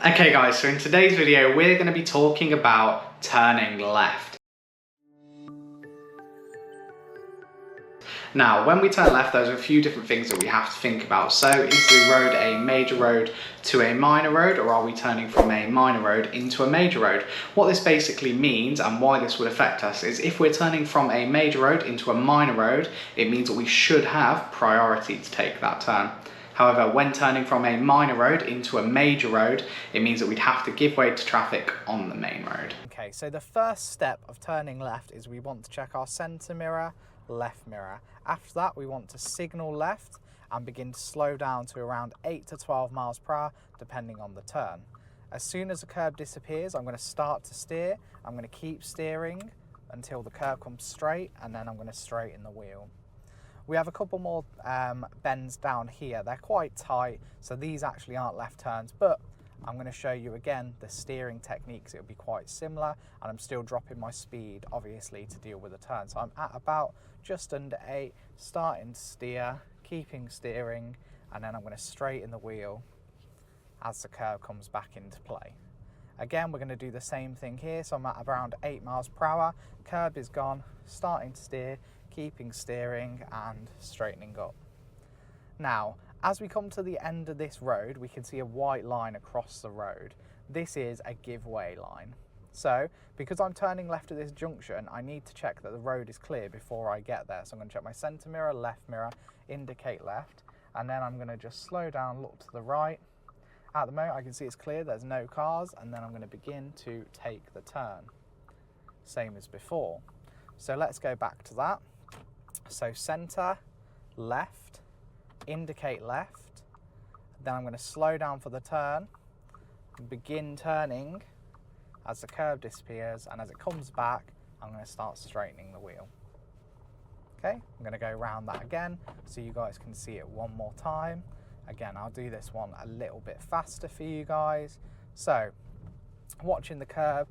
Okay guys, so in today's video we're going to be talking about turning left. Now, when we turn left, there's a few different things that we have to think about. So, is the road a major road to a minor road, or are we turning from a minor road into a major road? What this basically means, and why this would affect us, is if we're turning from a major road into a minor road, it means that we should have priority to take that turn. However, when turning from a minor road into a major road, it means that we'd have to give way to traffic on the main road. Okay, so the first step of turning left is we want to check our centre mirror, left mirror. After that, we want to signal left and begin to slow down to around 8 to 12 miles per hour, depending on the turn. As soon as the curb disappears, I'm going to start to steer. I'm going to keep steering until the curb comes straight, and then I'm going to straighten the wheel. We have a couple more bends down here. They're quite tight, so these actually aren't left turns, but I'm going to show you again the steering techniques. It'll be quite similar, and I'm still dropping my speed, obviously, to deal with the turn. So I'm at about just under 8, starting to steer, keeping steering, and then I'm going to straighten the wheel as the curve comes back into play. Again, we're going to do the same thing here. So I'm at around 8 miles per hour. Curb is gone, starting to steer, keeping steering and straightening up. Now, as we come to the end of this road, we can see a white line across the road. This is a give way line. So, because I'm turning left at this junction, I need to check that the road is clear before I get there. So I'm going to check my centre mirror, left mirror, indicate left, and then I'm going to just slow down, look to the right. At the moment, I can see it's clear, there's no cars, and then I'm going to begin to take the turn. Same as before. So let's go back to that. So centre, left, indicate left, then I'm going to slow down for the turn, begin turning as the curve disappears, and as it comes back, I'm going to start straightening the wheel. Okay, I'm going to go around that again so you guys can see it one more time. Again, I'll do this one a little bit faster for you guys. So, watching the curve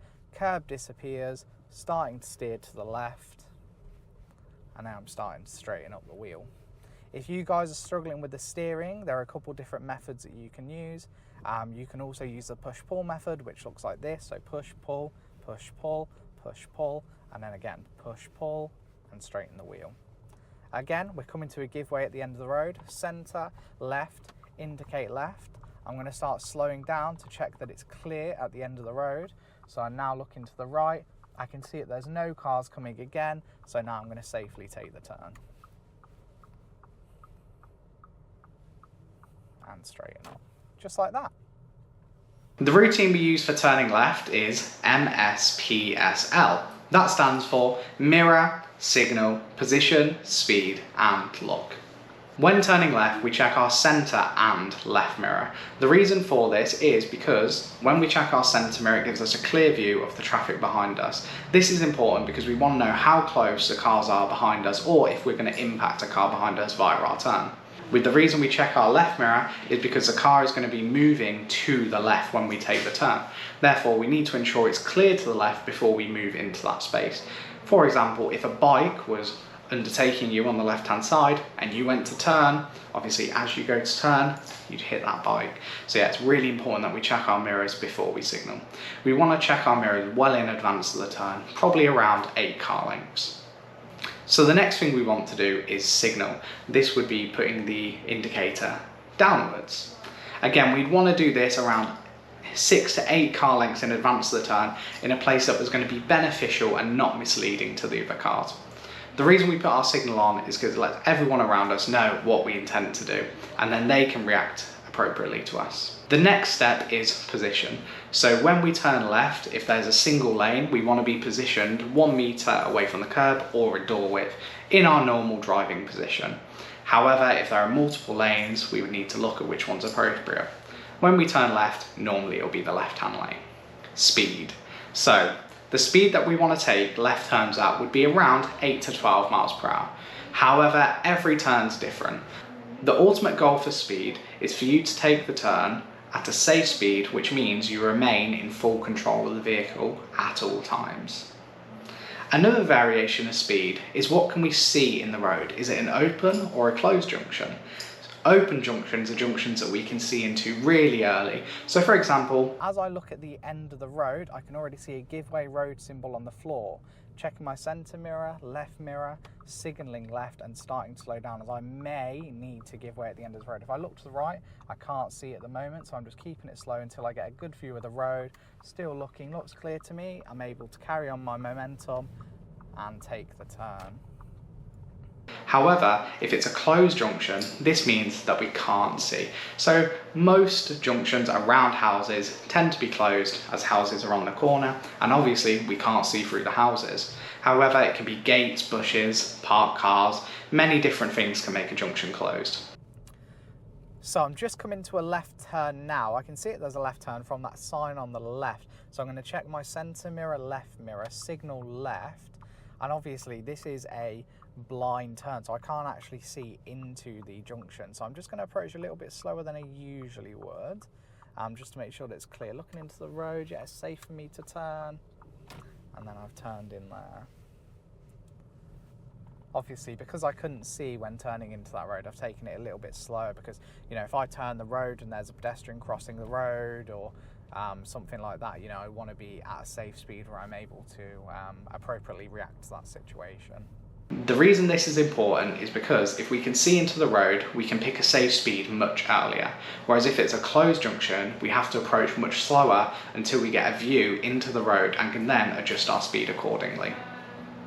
disappears, starting to steer to the left, and now I'm starting to straighten up the wheel. If you guys are struggling with the steering, there are a couple different methods that you can use. You can also use the push-pull method, which looks like this. So push-pull, push-pull, push-pull, and then again, push-pull, and straighten the wheel. Again, we're coming to a give way at the end of the road. Centre, left, indicate left. I'm going to start slowing down to check that it's clear at the end of the road. So I'm now looking to the right. I can see that there's no cars coming again, so now I'm going to safely take the turn. And straighten up, just like that. The routine we use for turning left is MSPSL. That stands for mirror, signal, position, speed, and look. When turning left, we check our centre and left mirror. The reason for this is because when we check our centre mirror, it gives us a clear view of the traffic behind us. This is important because we want to know how close the cars are behind us, or if we're going to impact a car behind us via our turn. With the reason we check our left mirror is because the car is going to be moving to the left when we take the turn. Therefore, we need to ensure it's clear to the left before we move into that space. For example, if a bike was undertaking you on the left hand side and you went to turn, obviously as you go to turn you'd hit that bike. So yeah, it's really important that we check our mirrors before we signal. We want to check our mirrors well in advance of the turn, probably around 8 car lengths. So the next thing we want to do is signal. This would be putting the indicator downwards. Again, we'd want to do this around 6 to 8 car lengths in advance of the turn, in a place that was going to be beneficial and not misleading to the other cars. The reason we put our signal on is because it lets everyone around us know what we intend to do, and then they can react appropriately to us. The next step is position. So when we turn left, if there's a single lane, we want to be positioned 1 metre away from the curb or a door width in our normal driving position. However, if there are multiple lanes, we would need to look at which one's appropriate. When we turn left, normally it'll be the left-hand lane. Speed. So the speed that we want to take left turns at would be around 8 to 12 miles per hour. However, every turn's different. The ultimate goal for speed is for you to take the turn at a safe speed, which means you remain in full control of the vehicle at all times. Another variation of speed is what can we see in the road. Is it an open or a closed junction? Open junctions are junctions that we can see into really early. So for example, as I look at the end of the road, I can already see a give-way road symbol on the floor. Checking my centre mirror, left mirror, signalling left and starting to slow down as I may need to give way at the end of the road. If I look to the right, I can't see at the moment, so I'm just keeping it slow until I get a good view of the road. Still looking, looks clear to me. I'm able to carry on my momentum and take the turn. However, if it's a closed junction, this means that we can't see. So most junctions around houses tend to be closed as houses are on the corner, and obviously we can't see through the houses. However, it can be gates, bushes, parked cars, many different things can make a junction closed. So I'm just coming to a left turn now. I can see there's a left turn from that sign on the left. So I'm going to check my centre mirror, left mirror, signal left. And obviously this is a blind turn, so I can't actually see into the junction. So I'm just going to approach a little bit slower than I usually would, just to make sure that it's clear. Looking into the road, yeah, it's safe for me to turn. And then I've turned in there. Obviously, because I couldn't see when turning into that road, I've taken it a little bit slower because, you know, if I turn the road and there's a pedestrian crossing the road or something like that, you know, I want to be at a safe speed where I'm able to appropriately react to that situation. The reason this is important is because if we can see into the road, we can pick a safe speed much earlier. Whereas if it's a closed junction, we have to approach much slower until we get a view into the road and can then adjust our speed accordingly.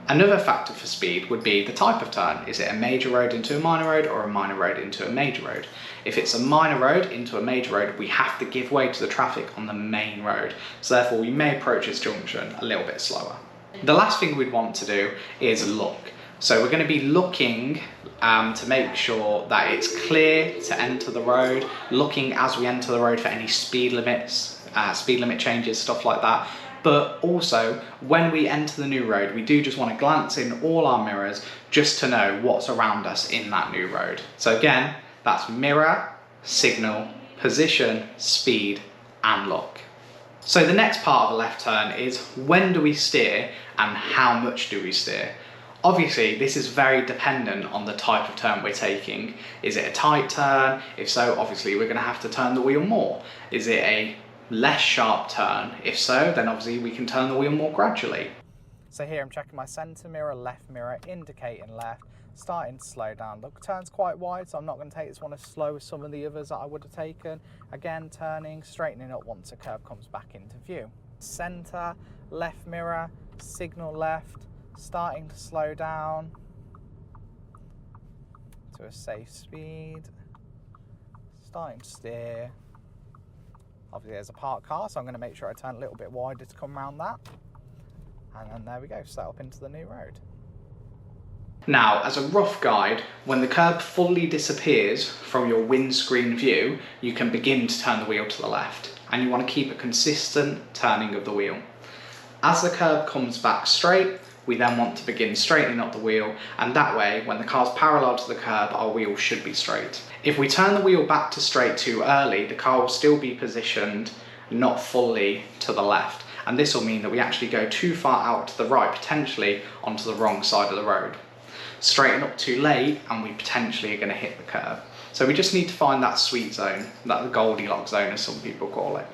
Another factor for speed would be the type of turn. Is it a major road into a minor road or a minor road into a major road? If it's a minor road into a major road, we have to give way to the traffic on the main road. So therefore we may approach this junction a little bit slower. The last thing we'd want to do is look. So we're going to be looking to make sure that it's clear to enter the road, looking as we enter the road for any speed limits, speed limit changes, stuff like that. But also, when we enter the new road, we do just want to glance in all our mirrors just to know what's around us in that new road. So again, that's mirror, signal, position, speed, and look. So the next part of a left turn is when do we steer and how much do we steer? Obviously, this is very dependent on the type of turn we're taking. Is it a tight turn? If so, obviously we're going to have to turn the wheel more. Is it a less sharp turn? If so, then obviously we can turn the wheel more gradually. So here I'm checking my centre mirror, left mirror, indicating left, starting to slow down. The turn's quite wide, so I'm not going to take this one as slow as some of the others that I would have taken. Again, turning, straightening up once the curve comes back into view. Centre, left mirror, signal left, starting to slow down to a safe speed, starting to steer. Obviously there's a parked car, so I'm going to make sure I turn a little bit wider to come around that. And then there we go, set up into the new road. Now, as a rough guide, when the curb fully disappears from your windscreen view, you can begin to turn the wheel to the left, and you want to keep a consistent turning of the wheel. As the curb comes back straight, we then want to begin straightening up the wheel, and that way, when the car's parallel to the curb, our wheel should be straight. If we turn the wheel back to straight too early, the car will still be positioned not fully to the left, and this will mean that we actually go too far out to the right, potentially onto the wrong side of the road. Straighten up too late, and we potentially are going to hit the curb. So we just need to find that sweet zone, that Goldilocks zone as some people call it.